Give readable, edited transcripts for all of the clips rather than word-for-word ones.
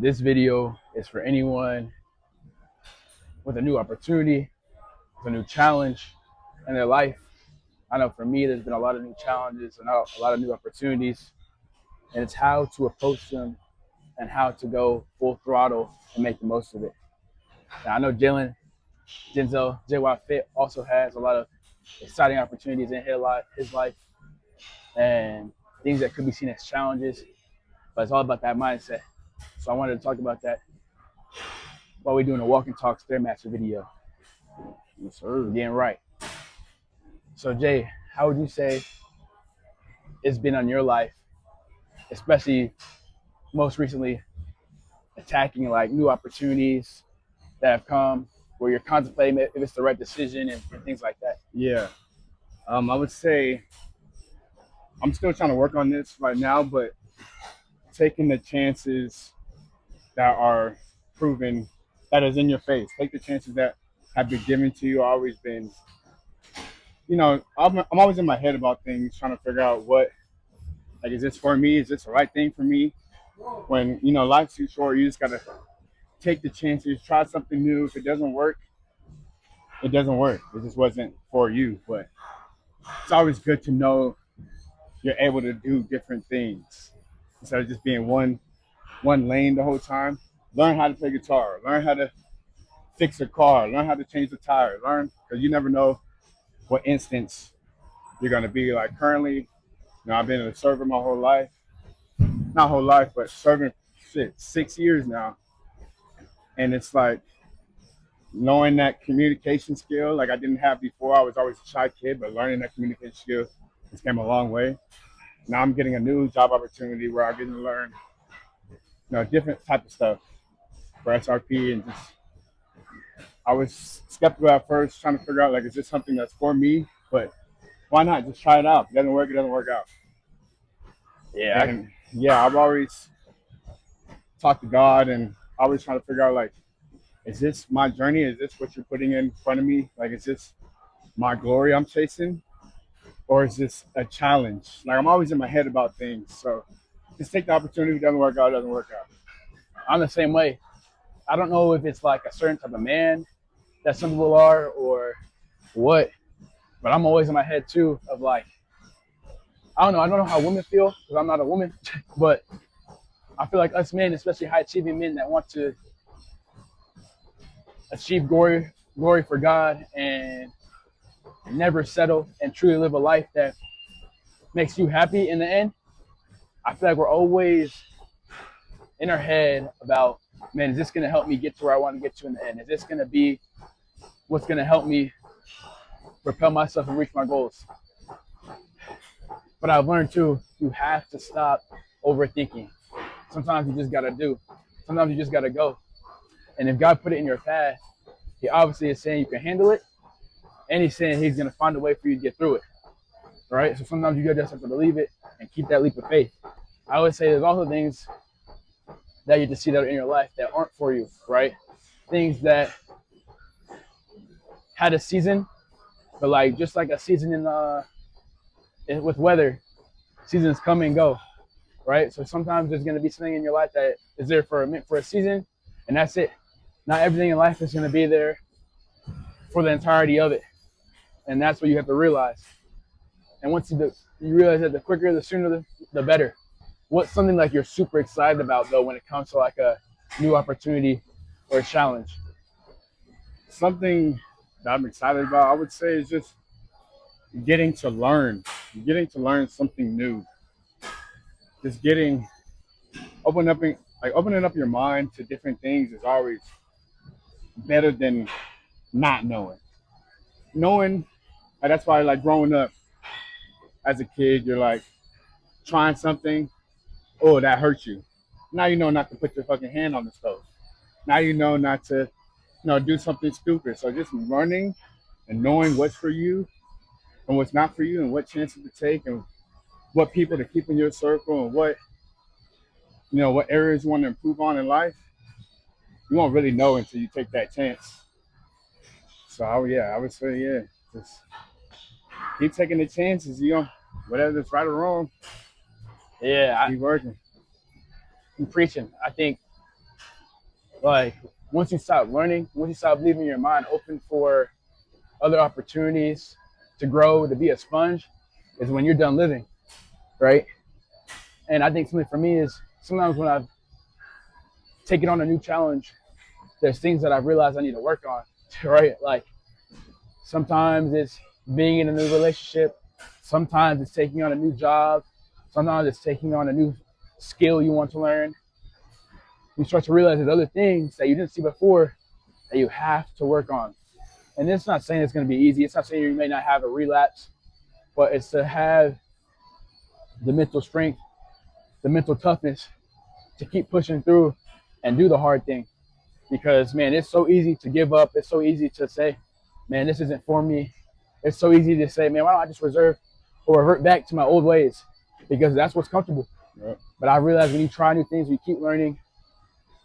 This video is for anyone with a new opportunity, with a new challenge in their life. I know for me, there's been a lot of new challenges and a lot of new opportunities, and it's how to approach them and how to go full throttle and make the most of it. Now, I know Denzel, JY Fit also has a lot of exciting opportunities in his life and things that could be seen as challenges, but it's all about that mindset. So I wanted to talk about that while we're doing a walk and talk Stairmaster video. Yes, sir. Getting right. So Jay, how would you say it's been on your life, especially most recently attacking like new opportunities that have come where you're contemplating if it's the right decision and things like that? Yeah. I would say I'm still trying to work on this right now, but taking the chances that are proven, that is in your face. Take the chances that have been given to you. Always been, I'm always in my head about things, trying to figure out is this for me? Is this the right thing for me? When, life's too short, you just got to take the chances, try something new. If it doesn't work, it doesn't work. It just wasn't for you. But it's always good to know you're able to do different things instead of just being one lane the whole time. Learn how to play guitar. Learn how to fix a car. Learn how to change the tire. Learn, because you never know what instance you're gonna be. Like currently, I've been a server my whole life. Not whole life, but serving 6 years now. And it's like knowing that communication skill, like I didn't have before. I was always a shy kid, but learning that communication skill has came a long way. Now I'm getting a new job opportunity where I get to learn, different type of stuff for SRP, and just I was skeptical at first, trying to figure out like, is this something that's for me? But why not just try it out? If it doesn't work, it doesn't work out. Yeah. And yeah, I've always talked to God, and always trying to figure out like, is this my journey? Is this what you're putting in front of me? Like, is this my glory I'm chasing? Or is this a challenge? Like, I'm always in my head about things. So just take the opportunity. If it doesn't work out, it doesn't work out. I'm the same way. I don't know if it's like a certain type of man that some people are or what, but I'm always in my head too of like, I don't know how women feel because I'm not a woman, but I feel like us men, especially high achieving men that want to achieve glory for God and never settle and truly live a life that makes you happy in the end. I feel like we're always in our head about, man, is this going to help me get to where I want to get to in the end? Is this going to be what's going to help me propel myself and reach my goals? But I've learned too, you have to stop overthinking. Sometimes you just got to do. Sometimes you just got to go. And if God put it in your path, he obviously is saying you can handle it, and he's saying he's going to find a way for you to get through it, right? So sometimes you just have to believe it and keep that leap of faith. I always say there's also things that you just see that are in your life that aren't for you, right? Things that had a season, but like just like a season with weather, seasons come and go, right? So sometimes there's going to be something in your life that is there for a season, and that's it. Not everything in life is going to be there for the entirety of it, and that's what you have to realize. And once you realize that, the quicker, the sooner, the better. What's something like you're super excited about though when it comes to like a new opportunity or a challenge? Something that I'm excited about, I would say, is just getting to learn something new. Just opening up your mind to different things is always better than not knowing. Knowing, and that's why like growing up as a kid, you're like trying something, oh, that hurts you. Now you know not to put your fucking hand on the stove. Now you know not to, do something stupid. So just learning and knowing what's for you and what's not for you, and what chances to take, and what people to keep in your circle, and what areas you want to improve on in life. You won't really know until you take that chance. So I would say, yeah, just keep taking the chances. Whether it's right or wrong, Yeah, keep working. I'm preaching. I think Like once you stop learning, once you stop leaving your mind open for other opportunities to grow, to be a sponge, is when you're done living, right? And I think something for me is sometimes when I've taken on a new challenge, there's things that I've realized I need to work on, right? Like sometimes it's being in a new relationship, sometimes it's taking on a new job, sometimes it's taking on a new skill you want to learn. You start to realize there's other things that you didn't see before that you have to work on. And it's not saying it's going to be easy. It's not saying you may not have a relapse, but it's to have the mental strength, the mental toughness to keep pushing through and do the hard thing. Because, man, it's so easy to give up. It's so easy to say, man, this isn't for me. It's so easy to say, man, why don't I just reserve or revert back to my old ways? Because that's what's comfortable. Yep. But I realize when you try new things, when you keep learning,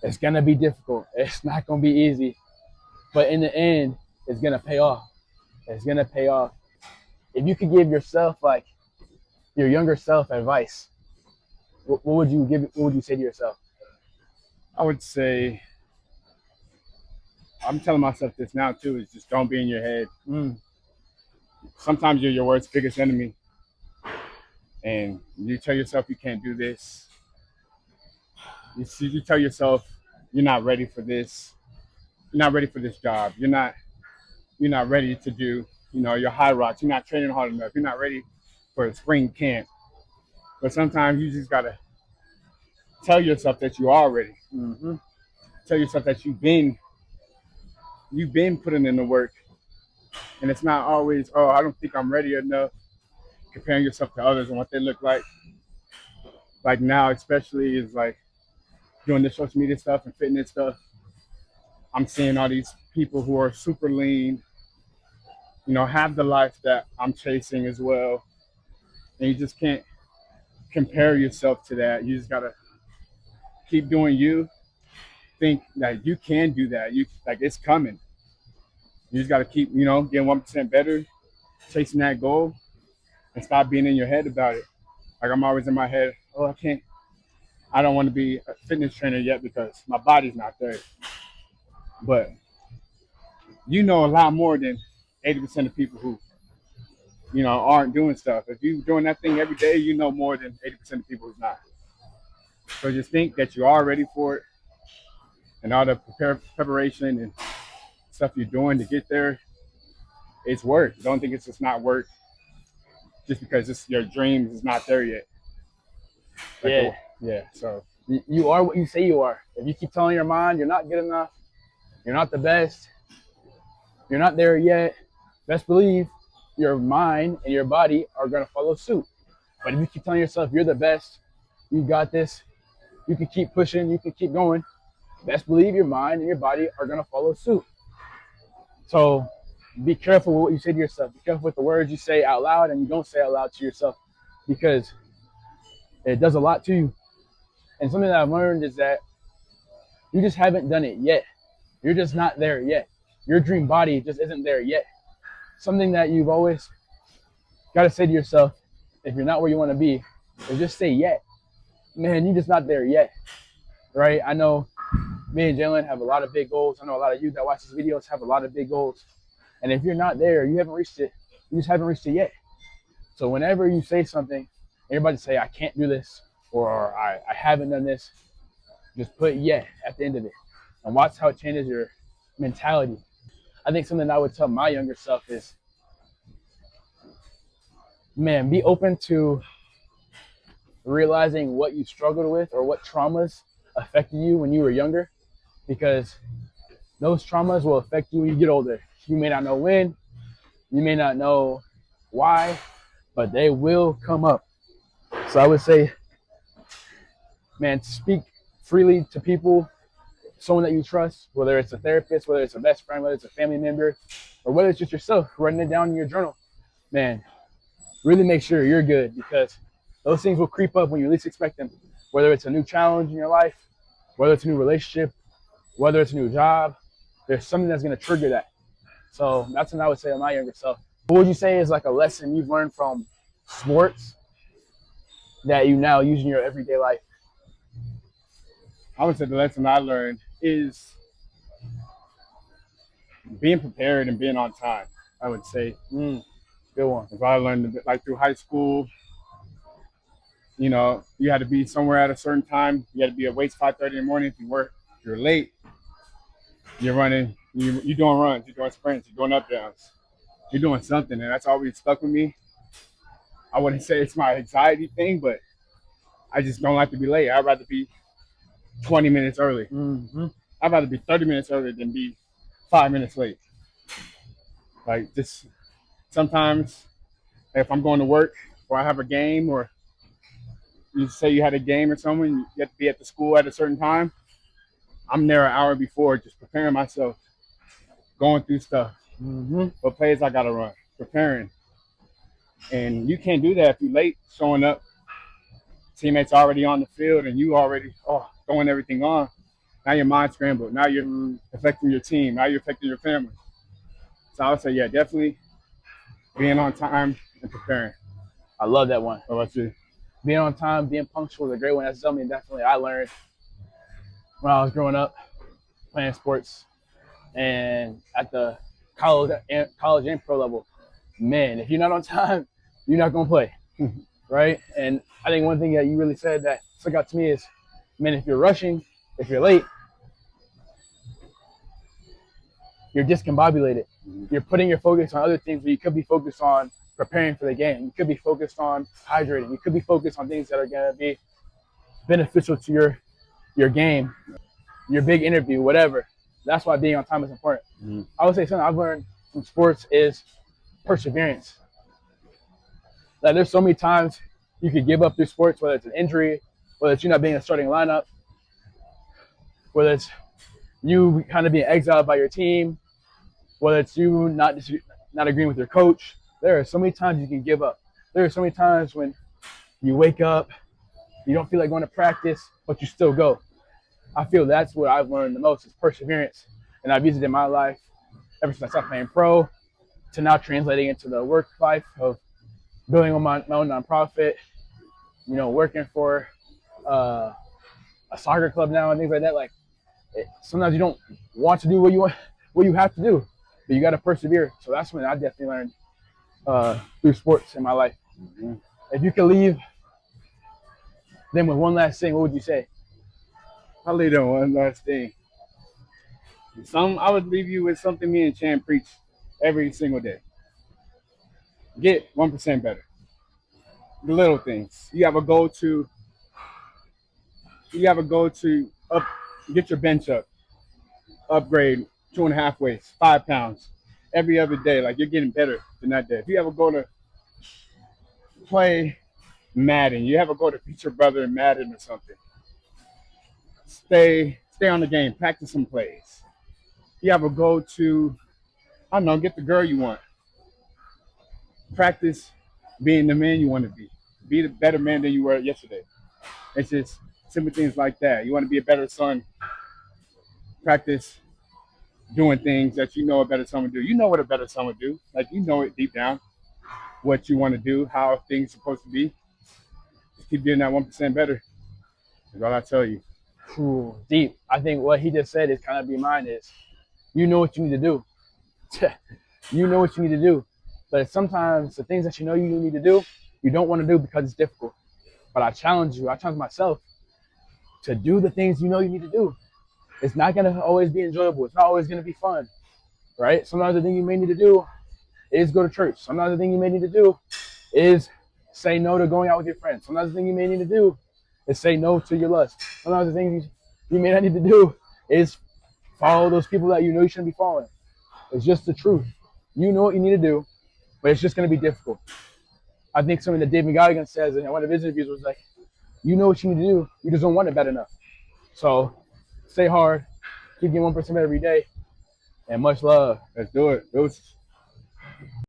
it's going to be difficult. It's not going to be easy. But in the end, it's going to pay off. It's going to pay off. If you could give yourself, like, your younger self advice, what would you give? What would you say to yourself? I would say, I'm telling myself this now too, is just don't be in your head. Sometimes you're your worst biggest enemy, and you tell yourself you can't do this. You tell yourself you're not ready for this. You're not ready for this job. You're not ready to do, your high rocks. You're not training hard enough. You're not ready for a spring camp. But sometimes you just gotta tell yourself that you are ready. Mm-hmm. Tell yourself that you've been putting in the work, and it's not always, oh, I don't think I'm ready enough. Comparing yourself to others and what they look like now, especially is like doing the social media stuff and fitness stuff. I'm seeing all these people who are super lean, have the life that I'm chasing as well, and you just can't compare yourself to that. You just gotta keep doing you. Think that you can do that. You like it's coming. You just gotta keep, getting 1% better, chasing that goal, and stop being in your head about it. Like I'm always in my head, oh, I can't. I don't want to be a fitness trainer yet because my body's not there. But you know a lot more than 80% of people who, aren't doing stuff. If you're doing that thing every day, you know more than 80% of people who's not. So just think that you are ready for it, and all the preparation and stuff you're doing to get there, it's work. Don't think it's just not work just because it's your dreams is not there yet. Like, Yeah. yeah. So You are what you say you are. If you keep telling your mind you're not good enough, you're not the best, you're not there yet, best believe your mind and your body are going to follow suit. But if you keep telling yourself you're the best, you got this, you can keep pushing, you can keep going, best believe your mind and your body are going to follow suit. So be careful with what you say to yourself. Be careful with the words you say out loud and you don't say out loud to yourself, because it does a lot to you. And something that I've learned is that you just haven't done it yet. You're just not there yet. Your dream body just isn't there yet. Something that you've always got to say to yourself, if you're not where you want to be, is just say yet. Man, you're just not there yet, right? I know me and Jalen have a lot of big goals. I know a lot of you that watch these videos have a lot of big goals. And if you're not there, you haven't reached it. You just haven't reached it yet. So whenever you say something, everybody say, I can't do this, or I haven't done this, just put yet at the end of it. And watch how it changes your mentality. I think something I would tell my younger self is, man, be open to realizing what you struggled with or what traumas affected you when you were younger, because those traumas will affect you when you get older. You may not know when, you may not know why, but they will come up. So I would say, man, speak freely to people, someone that you trust, whether it's a therapist, whether it's a best friend, whether it's a family member, or whether it's just yourself, writing it down in your journal. Man, really make sure you're good, because those things will creep up when you least expect them. Whether it's a new challenge in your life, whether it's a new relationship, whether it's a new job, there's something that's going to trigger that. So that's what I would say to my younger self. What would you say is like a lesson you've learned from sports that you now use in your everyday life? I would say the lesson I learned is being prepared and being on time. I would say Good one. if I learned like through high school, you had to be somewhere at a certain time. You had to be at Waits 5:30 in the morning. If you're late, you're running. You're doing runs. You're doing sprints. You're doing up downs. You're doing something, and that's always stuck with me. I wouldn't say it's my anxiety thing, but I just don't like to be late. I'd rather be 20 minutes early. Mm-hmm. I'd rather be 30 minutes early than be 5 minutes late. Like just sometimes if I'm going to work or I have a game or you say you had a game or something, you have to be at the school at a certain time. I'm there an hour before, just preparing myself, going through stuff. What plays I gotta run, preparing, and you can't do that if you're late showing up. Teammates already on the field, and you already throwing everything on. Now your mind's scrambled. Now you're affecting your team. Now you're affecting your family. So I would say, yeah, definitely being on time and preparing. I love that one. What about you? Being on time, being punctual is a great one. That's something definitely I learned when I was growing up playing sports and at the college and pro level. Man, if you're not on time, you're not gonna play, right? And I think one thing that you really said that stuck out to me is, man, if you're rushing, if you're late, you're discombobulated. You're putting your focus on other things, but you could be focused on preparing for the game. You could be focused on hydrating. You could be focused on things that are going to be beneficial to your game, your big interview, whatever. That's why being on time is important. I would say something I've learned from sports is perseverance. Like there's so many times you could give up through sports, whether it's an injury, whether it's you not being in a starting lineup, whether it's you kind of being exiled by your team, whether it's you not agreeing with your coach. There are so many times you can give up. There are so many times when you wake up, you don't feel like going to practice, but you still go. I feel that's what I've learned the most is perseverance. And I've used it in my life ever since I started playing pro to now translating into the work life of building on my own nonprofit, working for a soccer club now and things like that. Like sometimes you don't want to do what you have to do, but you got to persevere. So that's when I definitely learned through sports in my life. If you could leave them with one last thing, what would you say? I'll leave them one last thing. I would leave you with something me and Chan preach every single day. Get 1% better. The little things. You have a goal to get your bench up, upgrade 2.5 weights, 5 pounds every other day. Like you're getting better than that day. If you have a goal to play Madden, you have a goal to beat your brother in Madden or something. Stay on the game, practice some plays. You have a goal to, I don't know, get the girl you want. Practice being the man you want to be. Be the better man than you were yesterday. It's just simple things like that. You want to be a better son. Practice doing things that you know a better son would do. You know what a better son would do. Like you know it deep down, what you want to do, how things are supposed to be. Just keep getting that 1% better. That's all I tell you. Ooh, deep. I think what he just said is kind of be mine is, you know what you need to do. You know what you need to do. But sometimes the things that you know you need to do, you don't want to do because it's difficult. But I challenge myself to do the things you know you need to do. It's not going to always be enjoyable. It's not always going to be fun, right? Sometimes the thing you may need to do is go to church. Sometimes the thing you may need to do is say no to going out with your friends. Sometimes the thing you may need to do is say no to your lust. Sometimes the things you may not need to do is follow those people that you know you shouldn't be following. It's just the truth. You know what you need to do, but it's just going to be difficult. I think something that David Goggins says in one of his interviews was like, you know what you need to do, you just don't want it bad enough. So stay hard, keep getting 1% better every day, and much love. Let's do it.